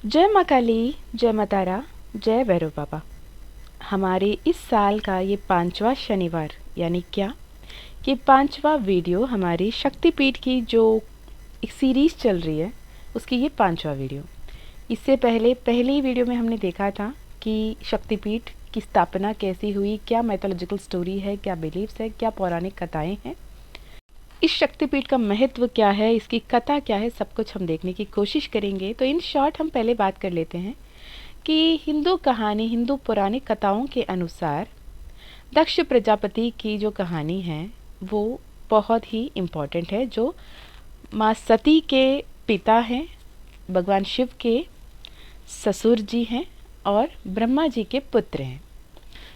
जय माँ काली, जय माँ तारा, जय भैरव बाबा। हमारे इस साल का ये 5वां शनिवार यानी क्या, ये 5वां वीडियो हमारी शक्तिपीठ की जो एक सीरीज़ चल रही है उसकी ये 5वां वीडियो। इससे पहले पहली वीडियो में हमने देखा था कि शक्तिपीठ की स्थापना कैसी हुई, क्या मैथोलॉजिकल स्टोरी है, क्या बिलीव्स है, क्या पौराणिक कथाएं हैं, इस शक्तिपीठ का महत्व क्या है, इसकी कथा क्या है, सब कुछ हम देखने की कोशिश करेंगे। तो इन शॉर्ट हम पहले बात कर लेते हैं कि हिंदू कहानी, हिंदू पौराणिक कथाओं के अनुसार दक्ष प्रजापति की जो कहानी है वो बहुत ही इम्पॉर्टेंट है, जो माँ सती के पिता हैं, भगवान शिव के ससुर जी हैं और ब्रह्मा जी के पुत्र हैं।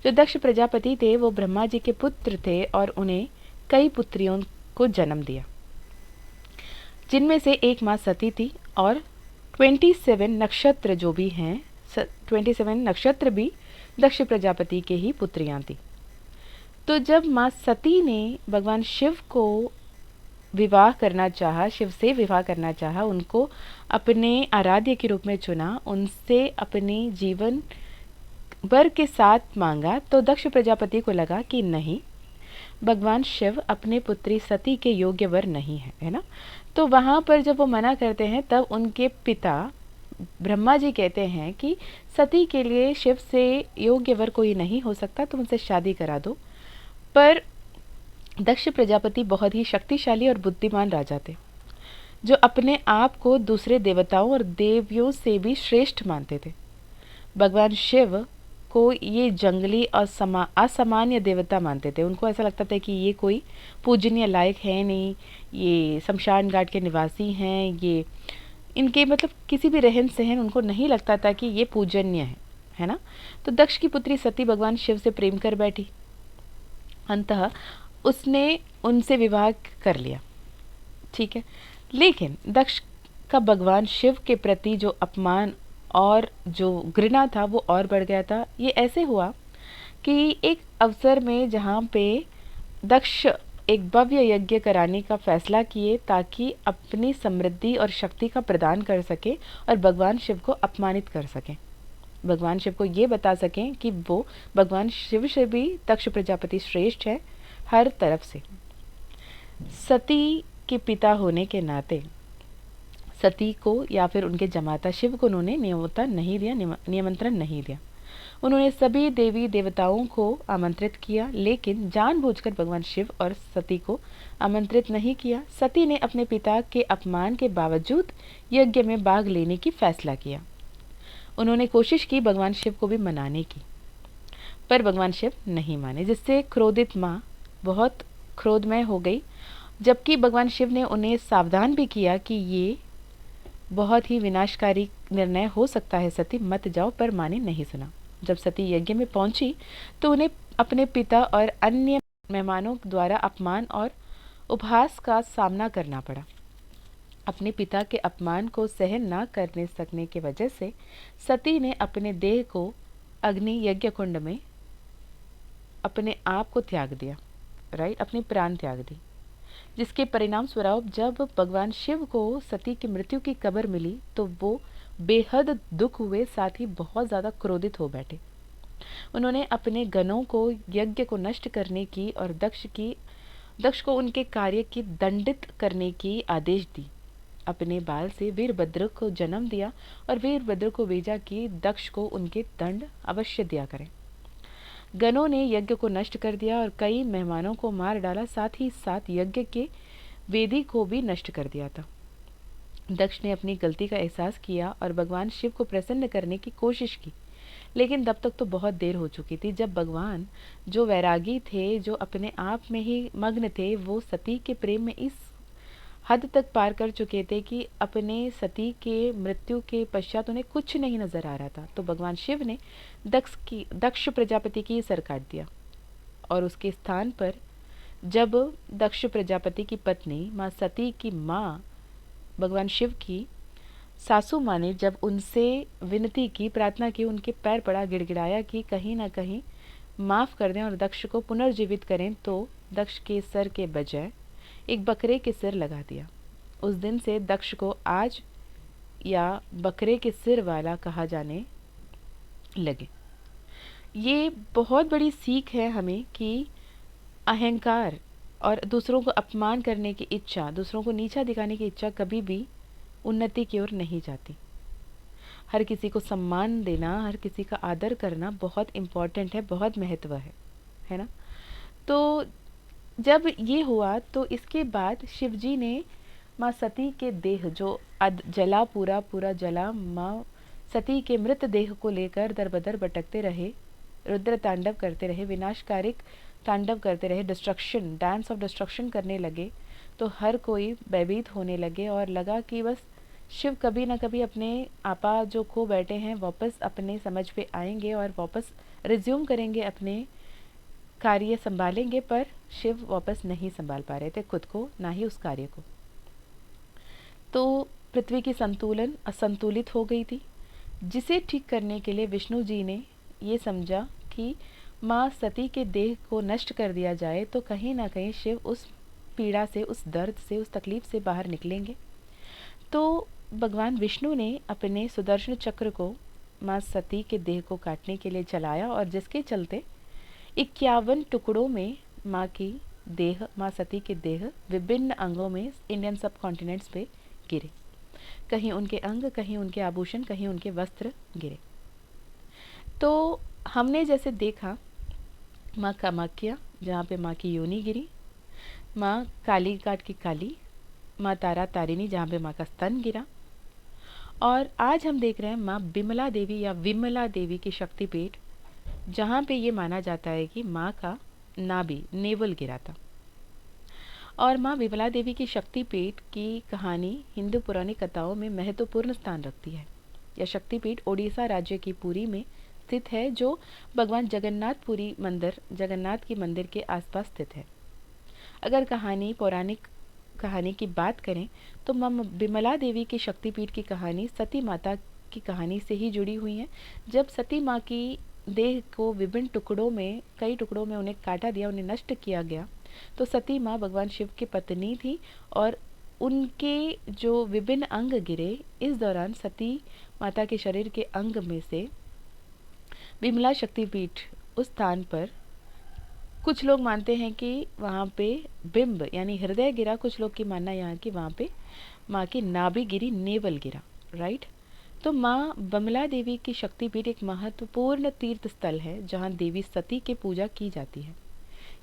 जो दक्ष प्रजापति थे वो ब्रह्मा जी के पुत्र थे और उन्हें कई पुत्रियों को जन्म दिया, जिनमें से एक माँ सती थी और 27 नक्षत्र जो भी हैं, 27 नक्षत्र भी दक्ष प्रजापति के ही पुत्रियां थी। तो जब माँ सती ने भगवान शिव को विवाह करना चाहा, शिव से विवाह करना चाहा, उनको अपने आराध्य के रूप में चुना, उनसे अपने जीवन वर के साथ मांगा, तो दक्ष प्रजापति को लगा कि नहीं, भगवान शिव अपने पुत्री सती के योग्य वर नहीं है ना। तो वहाँ पर जब वो मना करते हैं तब उनके पिता ब्रह्मा जी कहते हैं कि सती के लिए शिव से योग्य वर कोई नहीं हो सकता, तुम उनसे शादी करा दो। पर दक्ष प्रजापति बहुत ही शक्तिशाली और बुद्धिमान राजा थे, जो अपने आप को दूसरे देवताओं और देवियों से भी श्रेष्ठ मानते थे। भगवान शिव को ये जंगली और असामान्य देवता मानते थे। उनको ऐसा लगता था कि ये कोई पूजनीय लायक है नहीं, ये शमशान घाट के निवासी हैं, ये इनके मतलब किसी भी रहन सहन उनको नहीं लगता था कि ये पूजनीय है ना। तो दक्ष की पुत्री सती भगवान शिव से प्रेम कर बैठी, अंततः उसने उनसे विवाह कर लिया, ठीक है। लेकिन दक्ष का भगवान शिव के प्रति जो अपमान और जो घृणा था वो और बढ़ गया था। ये ऐसे हुआ कि एक अवसर में जहाँ पे दक्ष एक भव्य यज्ञ कराने का फैसला किए ताकि अपनी समृद्धि और शक्ति का प्रदान कर सके और भगवान शिव को अपमानित कर सकें, भगवान शिव को ये बता सकें कि वो भगवान शिव से भी दक्ष प्रजापति श्रेष्ठ है हर तरफ से। सती के पिता होने के नाते सती को या फिर उनके जमाता शिव को उन्होंने निमंत्रण नहीं दिया। उन्होंने सभी देवी देवताओं को आमंत्रित किया, लेकिन जानबूझकर भगवान शिव और सती को आमंत्रित नहीं किया। सती ने अपने पिता के अपमान के बावजूद यज्ञ में भाग लेने की फैसला किया। उन्होंने कोशिश की भगवान शिव को भी मनाने की, पर भगवान शिव नहीं माने, जिससे क्रोधित माँ बहुत क्रोधमय हो गई। जबकि भगवान शिव ने उन्हें सावधान भी किया कि ये बहुत ही विनाशकारी निर्णय हो सकता है, सती मत जाओ, पर माँ ने नहीं सुना। जब सती यज्ञ में पहुंची तो उन्हें अपने पिता और अन्य मेहमानों द्वारा अपमान और उपहास का सामना करना पड़ा। अपने पिता के अपमान को सहन न करने सकने की वजह से सती ने अपने देह को अग्नि यज्ञ कुंड में अपने आप को त्याग दिया, राइट, अपने प्राण त्याग दी। जिसके परिणाम स्वरूप जब भगवान शिव को सती की मृत्यु की खबर मिली तो वो बेहद दुख हुए, साथ ही बहुत ज़्यादा क्रोधित हो बैठे। उन्होंने अपने गणों को यज्ञ को नष्ट करने की और दक्ष को उनके कार्य की दंडित करने की आदेश दी। अपने बाल से वीरभद्र को जन्म दिया और वीरभद्र को भेजा कि दक्ष को उनके दंड अवश्य दिया करें। गणों ने यज्ञ को नष्ट कर दिया और कई मेहमानों को मार डाला, साथ ही साथ यज्ञ के वेदी को भी नष्ट कर दिया था। दक्ष ने अपनी गलती का एहसास किया और भगवान शिव को प्रसन्न करने की कोशिश की, लेकिन तब तक तो बहुत देर हो चुकी थी। जब भगवान जो वैरागी थे, जो अपने आप में ही मग्न थे, वो सती के प्रेम में इस हद तक पार कर चुके थे कि अपने सती के मृत्यु के पश्चात उन्हें कुछ नहीं नजर आ रहा था। तो भगवान शिव ने दक्ष प्रजापति की सर काट दिया और उसके स्थान पर जब दक्ष प्रजापति की पत्नी माँ सती की माँ भगवान शिव की सासू माँ ने जब उनसे विनती की, प्रार्थना की, उनके पैर पड़ा, गिड़गिड़ाया कि कहीं ना कहीं माफ़ कर दें और दक्ष को पुनर्जीवित करें, तो दक्ष के सर के बजाय एक बकरे के सिर लगा दिया। उस दिन से दक्ष को आज या बकरे के सिर वाला कहा जाने लगे। ये बहुत बड़ी सीख है हमें कि अहंकार और दूसरों को अपमान करने की इच्छा, दूसरों को नीचा दिखाने की इच्छा कभी भी उन्नति की ओर नहीं जाती। हर किसी को सम्मान देना, हर किसी का आदर करना बहुत इम्पोर्टेंट है, बहुत महत्व है ना। तो जब ये हुआ तो इसके बाद शिवजी ने माँ सती के देह जो जला, पूरा पूरा जला, माँ सती के मृत देह को लेकर दर बदर भटकते रहे, रुद्र तांडव करते रहे, विनाशकारिक तांडव करते रहे, डिस्ट्रक्शन, डांस ऑफ डिस्ट्रक्शन करने लगे। तो हर कोई भयभीत होने लगे और लगा कि बस शिव कभी ना कभी अपने आपा जो खो बैठे हैं वापस अपने समझ पे आएंगे और वापस रिज्यूम करेंगे, अपने कार्य संभालेंगे। पर शिव वापस नहीं संभाल पा रहे थे खुद को, ना ही उस कार्य को। तो पृथ्वी की संतुलन असंतुलित हो गई थी, जिसे ठीक करने के लिए विष्णु जी ने ये समझा कि माँ सती के देह को नष्ट कर दिया जाए तो कहीं ना कहीं शिव उस पीड़ा से, उस दर्द से, उस तकलीफ से बाहर निकलेंगे। तो भगवान विष्णु ने अपने सुदर्शन चक्र को माँ सती के देह को काटने के लिए चलाया और जिसके चलते 51 टुकड़ों में माँ की देह, माँ सती के देह विभिन्न अंगों में इंडियन सब कॉन्टिनेंट्स पे गिरे। कहीं उनके अंग, कहीं उनके आभूषण, कहीं उनके वस्त्र गिरे। तो हमने जैसे देखा माँ कामाख्या जहाँ पे माँ की योनि गिरी, माँ काली घाट की काली, माँ तारा तारिणी जहाँ पे माँ का स्तन गिरा, और आज हम देख रहे हैं माँ बिमला देवी या विमला देवी की शक्तिपीठ, जहाँ पे ये माना जाता है कि माँ का नाभि, नेवल गिरा था। और माँ विमला देवी की शक्तिपीठ की कहानी हिंदू पौराणिक कथाओं में महत्वपूर्ण स्थान रखती है। यह शक्तिपीठ ओडिशा राज्य की पुरी में स्थित है, जो भगवान जगन्नाथपुरी मंदिर, जगन्नाथ की मंदिर के आसपास स्थित है। अगर पौराणिक कहानी की बात करें तो माँ बिमला देवी की शक्तिपीठ की कहानी सती माता की कहानी से ही जुड़ी हुई है। जब सती माँ की देह को विभिन्न टुकड़ों में, कई टुकड़ों में उन्हें काटा दिया, उन्हें नष्ट किया गया, तो सती माँ भगवान शिव की पत्नी थी और उनके जो विभिन्न अंग गिरे, इस दौरान सती माता के शरीर के अंग में से बिमला शक्तिपीठ उस स्थान पर, कुछ लोग मानते हैं कि वहाँ पे बिंब यानी हृदय गिरा, कुछ लोग की मानना यहाँ कि वहाँ पे माँ की नाभि गिरी, नेवल गिरा, राइट। तो माँ बमला देवी की शक्तिपीठ एक महत्वपूर्ण तीर्थ स्थल है जहाँ देवी सती की पूजा की जाती है।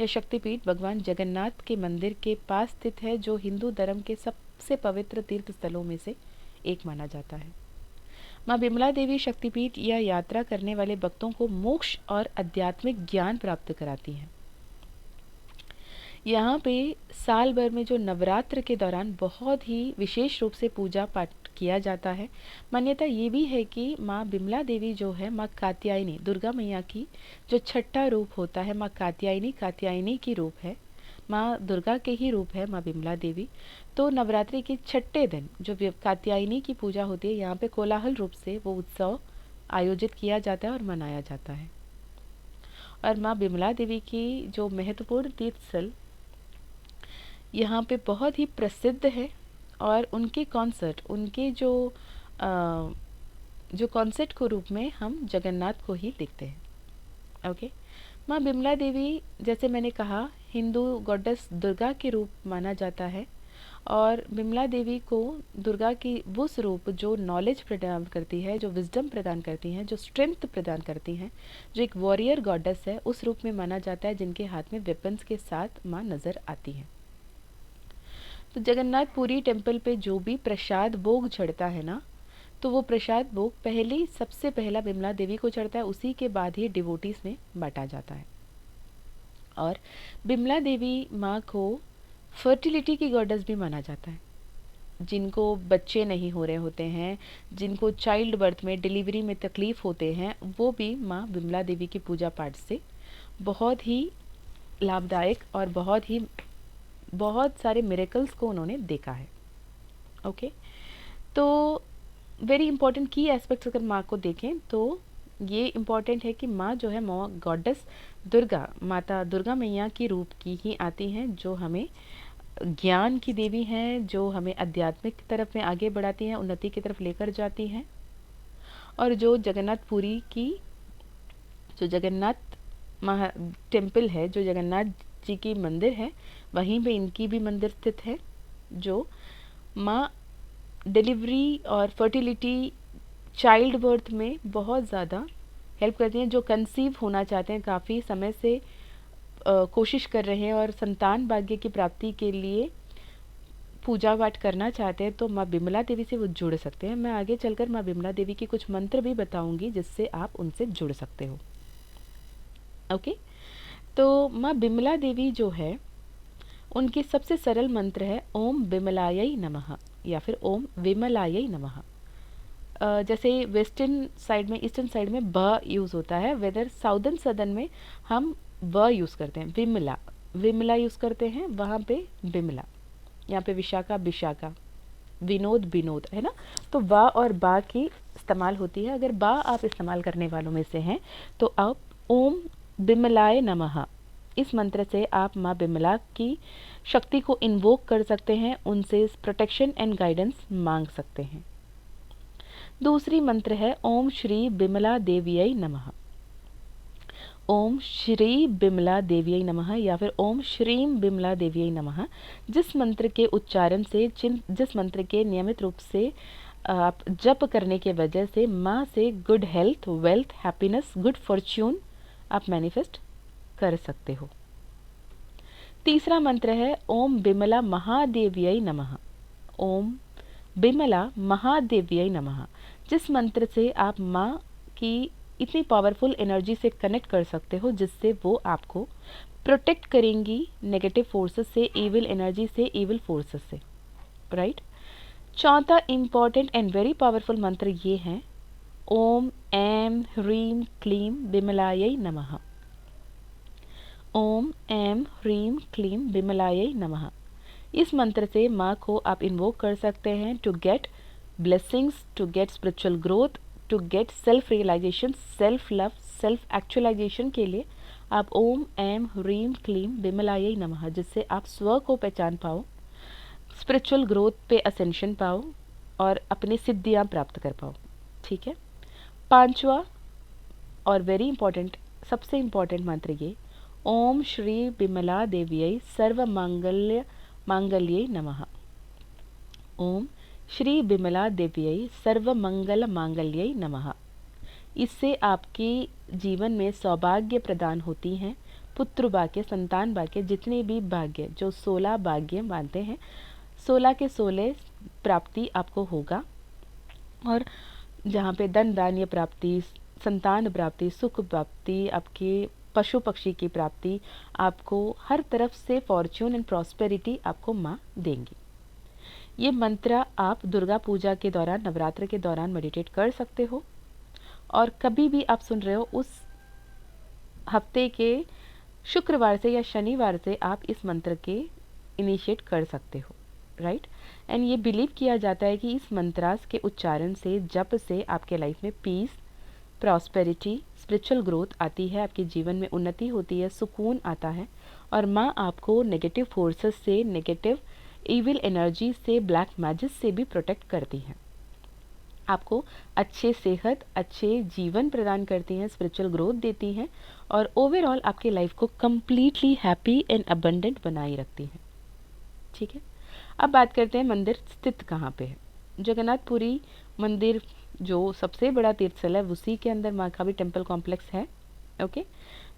यह शक्तिपीठ भगवान जगन्नाथ के मंदिर के पास स्थित है, जो हिंदू धर्म के सबसे पवित्र तीर्थ स्थलों में से एक माना जाता है। माँ बिमला देवी शक्तिपीठ या यात्रा करने वाले भक्तों को मोक्ष और आध्यात्मिक ज्ञान प्राप्त कराती है। यहाँ पे साल भर में जो नवरात्र के दौरान बहुत ही विशेष रूप से पूजा पाठ किया जाता है। मान्यता ये भी है कि माँ बिमला देवी जो है माँ कात्यायनी, दुर्गा मैया की जो छठा रूप होता है, माँ कात्यायनी की रूप है, माँ दुर्गा के ही रूप है माँ बिमला देवी। तो नवरात्रि के छठे दिन जो कात्यायनी की पूजा होती है, यहाँ पे कोलाहल रूप से वो उत्सव आयोजित किया जाता है और मनाया जाता है। और माँ बिमला देवी की जो महत्वपूर्ण तीर्थ स्थल यहाँ पे बहुत ही प्रसिद्ध है, और उनके कॉन्सर्ट, उनके जो कॉन्सर्ट को रूप में हम जगन्नाथ को ही देखते हैं। ओके, माँ बिमला देवी जैसे मैंने कहा हिंदू गॉडेस दुर्गा के रूप माना जाता है, और बिमला देवी को दुर्गा की वो स्वरूप जो नॉलेज प्रदान करती है, जो विजडम प्रदान करती हैं, जो स्ट्रेंथ प्रदान करती हैं, जो एक वॉरियर गॉडेस है, उस रूप में माना जाता है, जिनके हाथ में वेपन्स के साथ माँ नज़र आती हैं। तो जगन्नाथपुरी टेम्पल पे जो भी प्रसाद भोग चढ़ता है ना, तो वो प्रसाद भोग सबसे पहला बिमला देवी को चढ़ता है, उसी के बाद ही डिवोटीज में बांटा जाता है। और बिमला देवी माँ को फर्टिलिटी की गॉडेस भी माना जाता है। जिनको बच्चे नहीं हो रहे होते हैं, जिनको चाइल्ड बर्थ में, डिलीवरी में तकलीफ होते हैं, वो भी माँ बिमला देवी की पूजा पाठ से बहुत ही लाभदायक और बहुत सारे मिरेकल्स को उन्होंने देखा है। ओके, तो वेरी इंपॉर्टेंट की एस्पेक्ट्स अगर माँ को देखें तो ये इम्पॉर्टेंट है कि माँ जो है माँ गॉडेस दुर्गा, माता दुर्गा मैया की रूप की ही आती हैं, जो हमें ज्ञान की देवी हैं, जो हमें आध्यात्मिक तरफ में आगे बढ़ाती हैं, उन्नति की तरफ लेकर जाती हैं। और जो जगन्नाथपुरी की जो जगन्नाथ महा टेम्पल है, जो जगन्नाथ जी की मंदिर है, वहीं पे इनकी भी मंदिर स्थित है, जो माँ डिलीवरी और फर्टिलिटी, चाइल्ड बर्थ में बहुत ज़्यादा हेल्प करती हैं। जो कंसीव होना चाहते हैं, काफ़ी समय से कोशिश कर रहे हैं और संतान भाग्य की प्राप्ति के लिए पूजा पाठ करना चाहते हैं, तो माँ बिमला देवी से वो जुड़ सकते हैं। मैं आगे चलकर माँ बिमला देवी की कुछ मंत्र भी बताऊंगी, जिससे आप उनसे जुड़ सकते हो। ओके, तो माँ बिमला देवी जो है, उनकी सबसे सरल मंत्र है ओम बिमलायै नमः या फिर ओम विमलायै नमः। जैसे वेस्टर्न साइड में, ईस्टर्न साइड में ब यूज़ होता है, वेदर साउदर्न सदर्न में हम व यूज़ करते हैं, विमला विमला यूज़ करते हैं, वहाँ पे बिमला। यहाँ पे विशाखा विशाखा, विनोद विनोद, है ना। तो व और बा की इस्तेमाल होती है। अगर बा आप इस्तेमाल करने वालों में से हैं, तो आप ओम बिमलाय नमः, इस मंत्र से आप माँ बिमला की शक्ति को इन्वोक कर सकते हैं, उनसे प्रोटेक्शन एंड गाइडेंस मांग सकते हैं। दूसरी मंत्र है ओम श्री बिमला देवियै नमः। ओम श्री बिमला देवियै नमः या फिर ओम श्रीम बिमला देवियै नमः। जिस मंत्र के उच्चारण से, जिस मंत्र के नियमित रूप से आप जप करने के वजह से माँ से good health, wealth, happiness, good Fortune आप मैनिफेस्ट कर सकते हो। तीसरा मंत्र है ओम बिमला महादेव्यै नमः। ओम बिमला महादेव्यै नमः। जिस मंत्र से आप माँ की इतनी पावरफुल एनर्जी से कनेक्ट कर सकते हो, जिससे वो आपको प्रोटेक्ट करेंगी नेगेटिव फोर्सेस से, इविल एनर्जी से, इविल फोर्सेस से, राइट। चौथा इम्पॉर्टेंट एंड वेरी पावरफुल मंत्र ये है ओम ऐम ह्रीम क्लीम बिमलायै नमः। ओम ऐम ह्रीम क्लीम बिमलायै नमः। इस मंत्र से माँ को आप इन्वोक कर सकते हैं to get blessings, to get spiritual growth, to get self realisation, self love, self actualisation के लिए आप ओम ऐम ह्रीम क्लीम बिमलायै नमः, जिससे आप स्व को पहचान पाओ, स्पिरिचुअल ग्रोथ पे असेंशन पाओ और अपनी सिद्धियाँ प्राप्त कर पाओ। ठीक है। पांचवा और वेरी इंपॉर्टेंट, सबसे इम्पॉर्टेंट मंत्र ये ओम श्री बिमला देव्यै सर्व मांगल्ये नमः। ओम श्री बिमला देव्यै सर्व मंगल मांगल्ये नमः। इससे आपके जीवन में सौभाग्य प्रदान होती हैं, पुत्र भाग्य, संतान भाग्य, जितने भी भाग्य, जो 16 भाग्य मानते हैं, 16 के 16 प्राप्ति आपको होगा। और जहाँ पे धन धान्य प्राप्ति, संतान प्राप्ति, सुख प्राप्ति, आपके पशु पक्षी की प्राप्ति, आपको हर तरफ से फॉर्च्यून एंड प्रॉस्पेरिटी आपको माँ देंगी। ये मंत्र आप दुर्गा पूजा के दौरान, नवरात्र के दौरान मेडिटेट कर सकते हो, और कभी भी आप सुन रहे हो उस हफ्ते के शुक्रवार से या शनिवार से आप इस मंत्र के इनिशिएट कर सकते हो, राइट। एंड ये बिलीव किया जाता है कि इस मंत्रास के उच्चारण से, जप से आपके लाइफ में पीस, प्रॉस्पेरिटी, स्पिरिचुअल ग्रोथ आती है, आपके जीवन में उन्नति होती है, सुकून आता है, और माँ आपको नेगेटिव फोर्सेस से, नेगेटिव इविल एनर्जी से, ब्लैक मैजिक से भी प्रोटेक्ट करती हैं। आपको अच्छे सेहत, अच्छे जीवन प्रदान करती हैं, स्पिरिचुअल ग्रोथ देती हैं, और ओवरऑल आपके लाइफ को कम्प्लीटली हैप्पी एंड अबंडेंट बनाए रखती हैं। ठीक है। अब बात करते हैं मंदिर स्थित कहाँ पे है। जगन्नाथपुरी मंदिर जो सबसे बड़ा तीर्थस्थल है, उसी के अंदर माँ का भी टेम्पल कॉम्प्लेक्स है। ओके,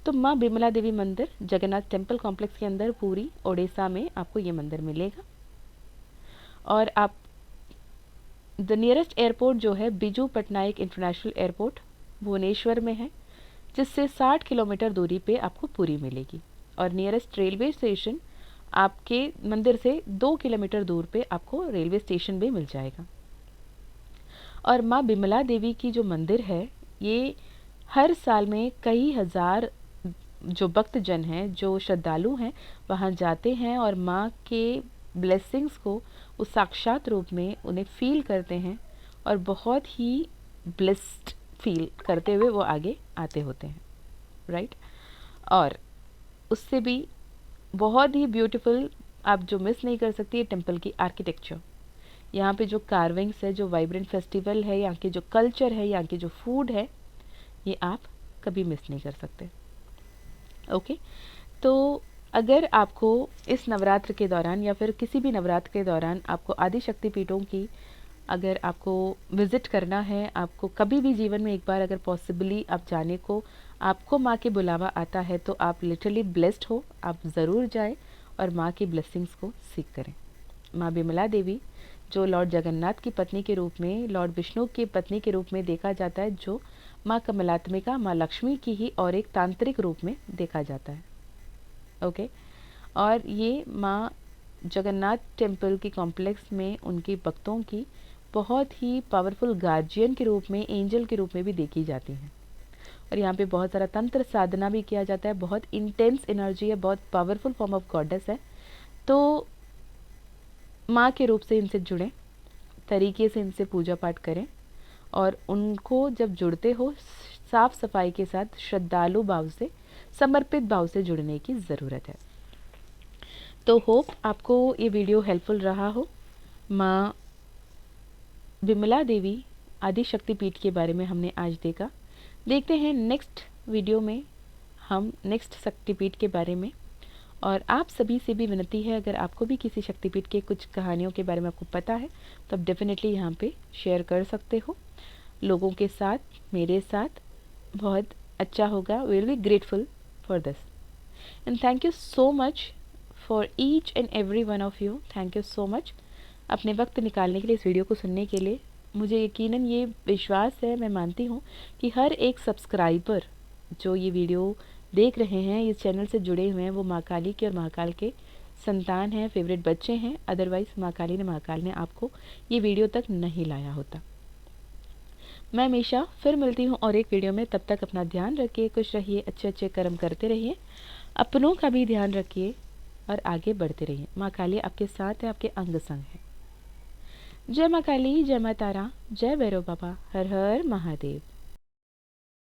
तो माँ बिमला देवी मंदिर जगन्नाथ टेम्पल कॉम्प्लेक्स के अंदर पूरी ओडिशा में आपको ये मंदिर मिलेगा। और आप द नियरेस्ट एयरपोर्ट जो है बिजू पटनायक इंटरनेशनल एयरपोर्ट भुवनेश्वर में है, जिससे 60 किलोमीटर दूरी पे आपको पूरी मिलेगी। और नियरेस्ट रेलवे स्टेशन आपके मंदिर से 2 किलोमीटर दूर पे आपको रेलवे स्टेशन भी मिल जाएगा। और माँ बिमला देवी की जो मंदिर है, ये हर साल में कई हजार जो भक्तजन हैं, जो श्रद्धालु हैं, वहाँ जाते हैं और माँ के ब्लेसिंग्स को उस साक्षात रूप में उन्हें फील करते हैं, और बहुत ही ब्लेस्ड फील करते हुए वो आगे आते होते हैं, राइट। और उससे भी बहुत ही ब्यूटीफुल आप जो मिस नहीं कर सकती है टेम्पल की आर्किटेक्चर। यहाँ पे जो कार्विंग्स है, जो वाइब्रेंट फेस्टिवल है, यहाँ के जो कल्चर है, यहाँ के जो फूड है, ये आप कभी मिस नहीं कर सकते। ओके, तो अगर आपको इस नवरात्र के दौरान या फिर किसी भी नवरात्र के दौरान आपको आदि शक्तिपीठों की अगर आपको विज़िट करना है, आपको कभी भी जीवन में एक बार अगर पॉसिबली आप जाने को आपको माँ के बुलावा आता है, तो आप लिटरली ब्लेस्ड हो, आप ज़रूर जाएं और माँ की ब्लेसिंग्स को सीख करें। माँ बिमला देवी, जो लॉर्ड जगन्नाथ की पत्नी के रूप में, लॉर्ड विष्णु की पत्नी के रूप में देखा जाता है, जो माँ कमलात्मिका, माँ लक्ष्मी की ही और एक तांत्रिक रूप में देखा जाता है। ओके, और ये माँ जगन्नाथ टेम्पल के कॉम्प्लेक्स में उनके भक्तों की बहुत ही पावरफुल गार्जियन के रूप में, एंजल के रूप में भी देखी जाती हैं। और यहाँ पे बहुत सारा तंत्र साधना भी किया जाता है, बहुत इंटेंस एनर्जी है, बहुत पावरफुल फॉर्म ऑफ गॉडेस है। तो माँ के रूप से इनसे जुड़ें, तरीके से इनसे पूजा पाठ करें, और उनको जब जुड़ते हो साफ सफाई के साथ, श्रद्धालु भाव से, समर्पित भाव से जुड़ने की ज़रूरत है। तो होप आपको ये वीडियो हेल्पफुल रहा हो। माँ बिमला देवी आदि शक्तिपीठ के बारे में हमने आज देखा। देखते हैं नेक्स्ट वीडियो में हम नेक्स्ट शक्तिपीठ के बारे में। और आप सभी से भी विनती है, अगर आपको भी किसी शक्तिपीठ के कुछ कहानियों के बारे में आपको पता है तो आप डेफिनेटली यहाँ पे शेयर कर सकते हो लोगों के साथ, मेरे साथ। बहुत अच्छा होगा, will be grateful for this. And thank you so much for each and every one of you. Thank you so much अपने वक्त निकालने के लिए, इस वीडियो को सुनने के लिए। मुझे यकीनन ये विश्वास है, मैं मानती हूँ कि हर एक सब्सक्राइबर जो ये वीडियो देख रहे हैं, इस चैनल से जुड़े हुए हैं, वो माँ काली के और महाकाल के संतान हैं, फेवरेट बच्चे हैं। अदरवाइज़ महाकाल ने आपको ये वीडियो तक नहीं लाया होता। मैं हमेशा फिर मिलती हूँ और एक वीडियो में। तब तक अपना ध्यान रखिए, खुश रहिए, अच्छे अच्छे कर्म करते रहिए, अपनों का भी ध्यान रखिए और आगे बढ़ते रहिए। माँ काली आपके साथ है, आपके अंग संग है। जय माँ काली, जय माँ तारा, जय भैरव बाबा, हर हर महादेव।